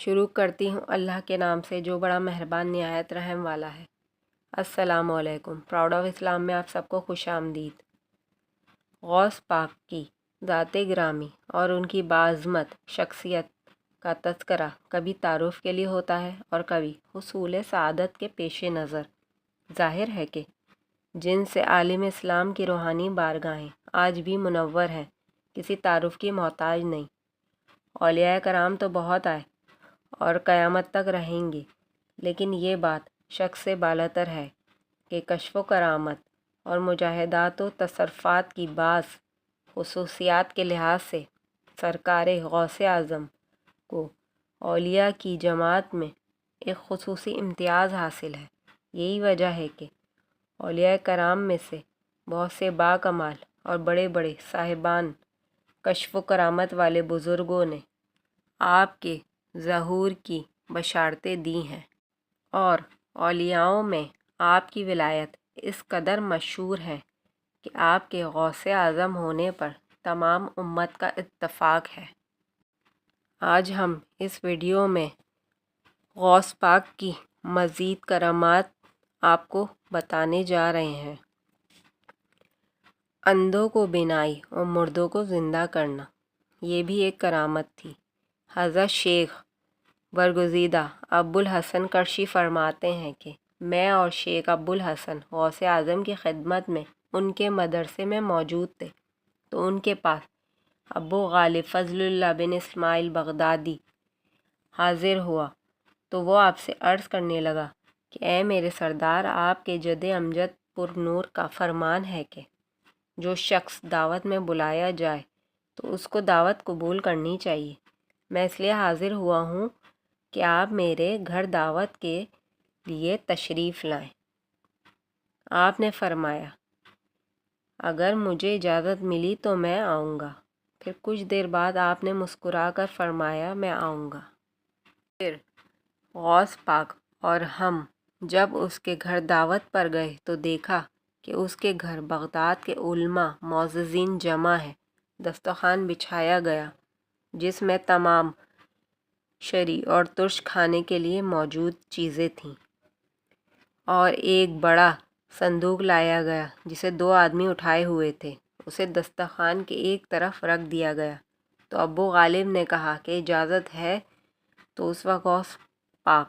شروع کرتی ہوں اللہ کے نام سے جو بڑا مہربان نہایت رحم والا ہے۔ السلام علیکم۔ پراؤڈ آف اسلام میں آپ سب کو خوش آمدید۔ غوث پاک کی ذات گرامی اور ان کی باعظمت شخصیت کا تذکرہ کبھی تعارف کے لیے ہوتا ہے اور کبھی حصول سعادت کے پیش نظر۔ ظاہر ہے کہ جن سے عالم اسلام کی روحانی بارگاہیں آج بھی منور ہیں کسی تعارف کی محتاج نہیں۔ اولیاء کرام تو بہت آئے اور قیامت تک رہیں گے، لیکن یہ بات شک سے بالاتر ہے کہ کشف و کرامت اور مجاہدات و تصرفات کی بعض خصوصیات کے لحاظ سے سرکار غوث اعظم کو اولیاء کی جماعت میں ایک خصوصی امتیاز حاصل ہے۔ یہی وجہ ہے کہ اولیاء کرام میں سے بہت سے باکمال اور بڑے بڑے صاحبان کشف و کرامت والے بزرگوں نے آپ کے ظہور کی بشارتیں دی ہیں، اور اولیاؤں میں آپ کی ولایت اس قدر مشہور ہے کہ آپ کے غوث اعظم ہونے پر تمام امت کا اتفاق ہے۔ آج ہم اس ویڈیو میں غوث پاک کی مزید کرامات آپ کو بتانے جا رہے ہیں۔ اندھوں کو بینائی اور مردوں کو زندہ کرنا، یہ بھی ایک کرامت تھی۔ حضرت شیخ برگزیدہ ابوالحسن کرشی فرماتے ہیں کہ میں اور شیخ ابوالحسن غوث اعظم کی خدمت میں ان کے مدرسے میں موجود تھے تو ان کے پاس ابو غالب فضل اللہ بن اسماعیل بغدادی حاضر ہوا تو وہ آپ سے عرض کرنے لگا کہ اے میرے سردار، آپ کے جد امجد پر نور کا فرمان ہے کہ جو شخص دعوت میں بلایا جائے تو اس کو دعوت قبول کرنی چاہیے۔ میں اس لیے حاضر ہوا ہوں کہ آپ میرے گھر دعوت کے لیے تشریف لائیں۔ آپ نے فرمایا اگر مجھے اجازت ملی تو میں آؤں گا۔ پھر کچھ دیر بعد آپ نے مسکرا کر فرمایا میں آؤں گا۔ پھر غوث پاک اور ہم جب اس کے گھر دعوت پر گئے تو دیکھا کہ اس کے گھر بغداد کے علماء معززین جمع ہیں۔ دسترخوان بچھایا گیا جس میں تمام شرعی اور ترش کھانے کے لیے موجود چیزیں تھیں، اور ایک بڑا صندوق لایا گیا جسے 2 آدمی اٹھائے ہوئے تھے۔ اسے دسترخوان کے ایک طرف رکھ دیا گیا تو ابو غالب نے کہا کہ اجازت ہے، تو اس وقت غوث پاک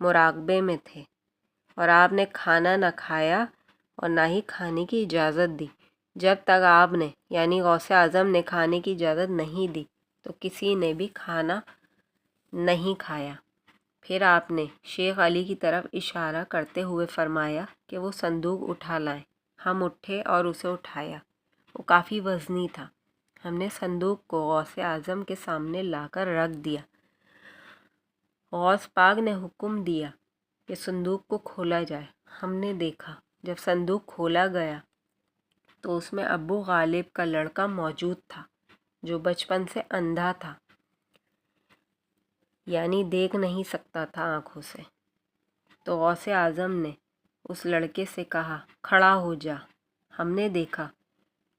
مراقبے میں تھے اور آپ نے کھانا نہ کھایا اور نہ ہی کھانے کی اجازت دی۔ جب تک آپ نے یعنی غوث اعظم نے کھانے کی اجازت نہیں دی تو کسی نے بھی کھانا نہیں کھایا۔ پھر آپ نے شیخ علی کی طرف اشارہ کرتے ہوئے فرمایا کہ وہ صندوق اٹھا لائیں۔ ہم اٹھے اور اسے اٹھایا۔ وہ کافی وزنی تھا۔ ہم نے صندوق کو غوث اعظم کے سامنے لا کر رکھ دیا۔ غوث پاک نے حکم دیا کہ صندوق کو کھولا جائے۔ ہم نے دیکھا جب صندوق کھولا گیا تو اس میں ابو غالب کا لڑکا موجود تھا جو بچپن سے اندھا تھا، یعنی دیکھ نہیں سکتا تھا آنکھوں سے۔ تو غوث اعظم نے اس لڑکے سے کہا کھڑا ہو جا۔ ہم نے دیکھا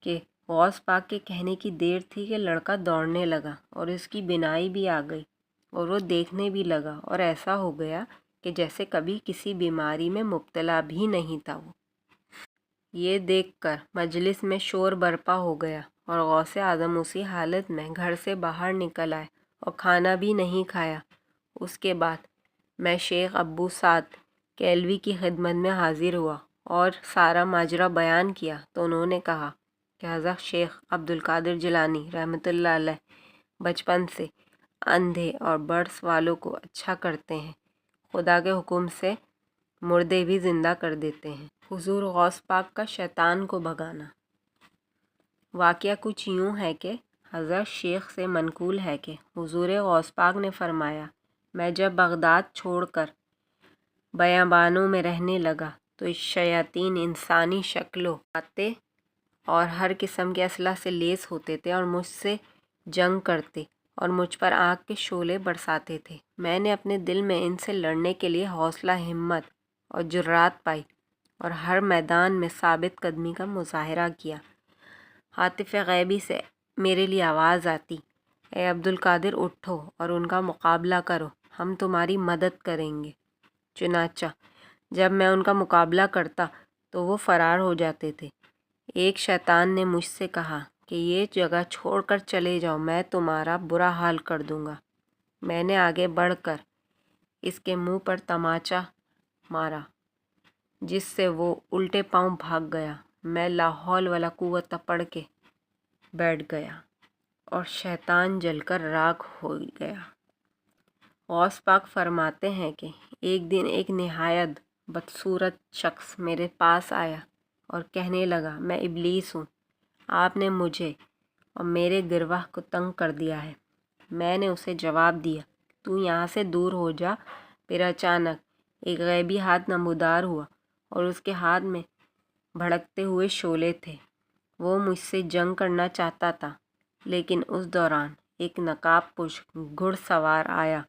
کہ غوث پاک کے کہنے کی دیر تھی کہ لڑکا دوڑنے لگا اور اس کی بینائی بھی آ گئی اور وہ دیکھنے بھی لگا، اور ایسا ہو گیا کہ جیسے کبھی کسی بیماری میں مبتلا بھی نہیں تھا۔ وہ یہ دیکھ کر مجلس میں شور برپا ہو گیا اور غوث اعظم اسی حالت میں گھر سے باہر نکل آئے اور کھانا بھی نہیں کھایا۔ اس کے بعد میں شیخ ابو سعد کیلوی کی خدمت میں حاضر ہوا اور سارا ماجرا بیان کیا تو انہوں نے کہا کہ حضرت شیخ عبدالقادر جیلانی رحمۃ اللہ علیہ بچپن سے اندھے اور برس والوں کو اچھا کرتے ہیں، خدا کے حکم سے مردے بھی زندہ کر دیتے ہیں۔ حضور غوث پاک کا شیطان کو بھگانا۔ واقعہ کچھ یوں ہے کہ حضرت شیخ سے منقول ہے کہ حضور غوث پاک نے فرمایا میں جب بغداد چھوڑ کر بیابانوں میں رہنے لگا تو شیاطین انسانی شکلوں آتے اور ہر قسم کے اسلحہ سے لیس ہوتے تھے اور مجھ سے جنگ کرتے اور مجھ پر آگ کے شعلے برساتے تھے۔ میں نے اپنے دل میں ان سے لڑنے کے لیے حوصلہ، ہمت اور جرات پائی اور ہر میدان میں ثابت قدمی کا مظاہرہ کیا۔ ہاتف غیبی سے میرے لیے آواز آتی اے عبدالقادر اٹھو اور ان کا مقابلہ کرو۔ ہم تمہاری مدد کریں گے۔ چنانچہ جب میں ان کا مقابلہ کرتا تو وہ فرار ہو جاتے تھے۔ ایک شیطان نے مجھ سے کہا کہ یہ جگہ چھوڑ کر چلے جاؤ، میں تمہارا برا حال کر دوں گا۔ میں نے آگے بڑھ کر اس کے منہ پر تماچا مارا، جس سے وہ الٹے پاؤں بھاگ گیا۔ میں لا حول ولا قوت پڑھ کے بیٹھ گیا اور شیطان جل کر راکھ ہو گیا۔ غوث پاک فرماتے ہیں کہ ایک دن ایک نہایت بدصورت شخص میرے پاس آیا اور کہنے لگا، میں ابلیس ہوں، آپ نے مجھے اور میرے گروہ کو تنگ کر دیا ہے۔ میں نے اسے جواب دیا، تو یہاں سے دور ہو جا۔ پھر اچانک ایک غیبی ہاتھ نمودار ہوا اور اس کے ہاتھ میں بھڑکتے ہوئے شعلے تھے۔ وہ مجھ سے جنگ کرنا چاہتا تھا، لیکن اس دوران ایک نقاب پوش گھڑ سوار آیا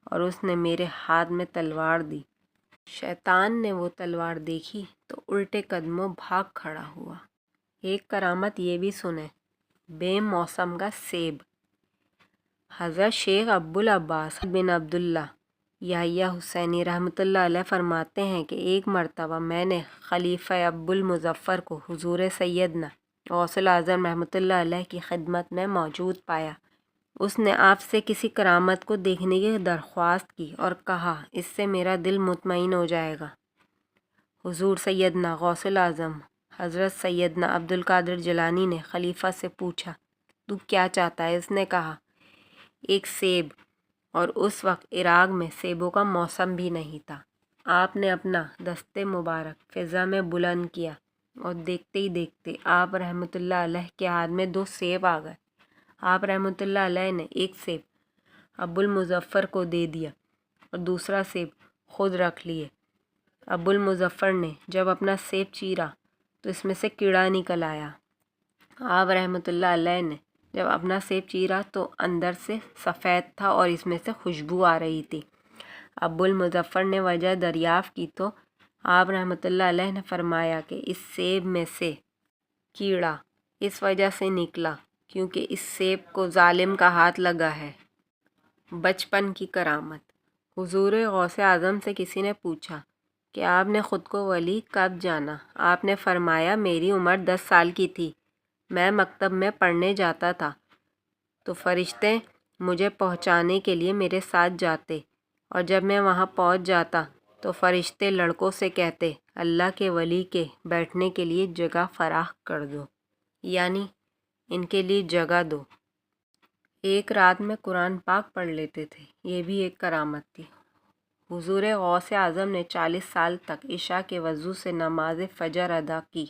اور اس نے میرے ہاتھ میں تلوار دی۔ شیطان نے وہ تلوار دیکھی تو الٹے قدموں بھاگ کھڑا ہوا۔ ایک کرامت یہ بھی سنیں، بے موسم کا سیب۔ حضرت شیخ ابوالعباس بن عبداللہ یحییٰ حسینی رحمۃ اللہ علیہ فرماتے ہیں کہ ایک مرتبہ میں نے خلیفہ ابوالمظفر کو حضور سیدنا غوث الاعظم رحمۃ اللہ علیہ کی خدمت میں موجود پایا۔ اس نے آپ سے کسی کرامت کو دیکھنے کی درخواست کی اور کہا، اس سے میرا دل مطمئن ہو جائے گا۔ حضور سیدنا غوث الاعظم حضرت سیدنا عبدالقادر جیلانی نے خلیفہ سے پوچھا، تو کیا چاہتا ہے؟ اس نے کہا، ایک سیب۔ اور اس وقت عراق میں سیبوں کا موسم بھی نہیں تھا۔ آپ نے اپنا دست مبارک فضا میں بلند کیا اور دیکھتے ہی دیکھتے آپ رحمۃ اللہ علیہ کے ہاتھ میں 2 سیب آ گئے۔ آپ رحمۃ اللہ علیہ نے ایک سیب ابوالمظفر کو دے دیا اور دوسرا سیب خود رکھ لیے۔ ابوالمظفر نے جب اپنا سیب چیرا تو اس میں سے کیڑا نکل آیا۔ آپ رحمۃ اللہ علیہ نے جب اپنا سیب چیرا تو اندر سے سفید تھا اور اس میں سے خوشبو آ رہی تھی۔ ابوالمظفر نے وجہ دریافت کی تو آپ رحمۃ اللہ علیہ نے فرمایا کہ اس سیب میں سے کیڑا اس وجہ سے نکلا کیونکہ اس سیب کو ظالم کا ہاتھ لگا ہے۔ بچپن کی کرامت۔ حضور غوث اعظم سے کسی نے پوچھا کہ آپ نے خود کو ولی کب جانا؟ آپ نے فرمایا، میری عمر 10 سال کی تھی، میں مکتب میں پڑھنے جاتا تھا تو فرشتے مجھے پہنچانے کے لیے میرے ساتھ جاتے، اور جب میں وہاں پہنچ جاتا تو فرشتے لڑکوں سے کہتے، اللہ کے ولی کے بیٹھنے کے لیے جگہ فراخ کر دو، یعنی ان کے لیے جگہ دو۔ ایک رات میں قرآن پاک پڑھ لیتے تھے، یہ بھی ایک کرامت تھی۔ حضور غوث اعظم نے 40 سال تک عشاء کے وضو سے نماز فجر ادا کی،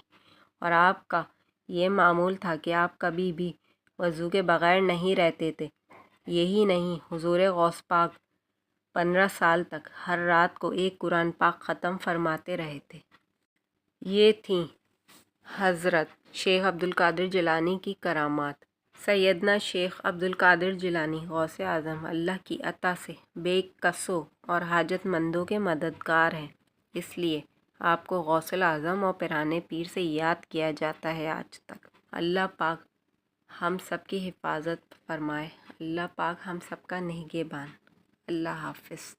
اور آپ کا یہ معمول تھا کہ آپ کبھی بھی وضو کے بغیر نہیں رہتے تھے۔ یہی نہیں، حضور غوث پاک 15 سال تک ہر رات کو ایک قرآن پاک ختم فرماتے رہے تھے۔ یہ تھیں حضرت شیخ عبدالقادر جیلانی کی کرامات۔ سیدنا شیخ عبدالقادر جیلانی غوث اعظم اللہ کی عطا سے بے کسو اور حاجت مندوں کے مددگار ہیں، اس لیے آپ کو غوث الاعظم اور پیرانے پیر سے یاد کیا جاتا ہے آج تک۔ اللہ پاک ہم سب کی حفاظت فرمائے، اللہ پاک ہم سب کا نگہبان۔ اللہ حافظ۔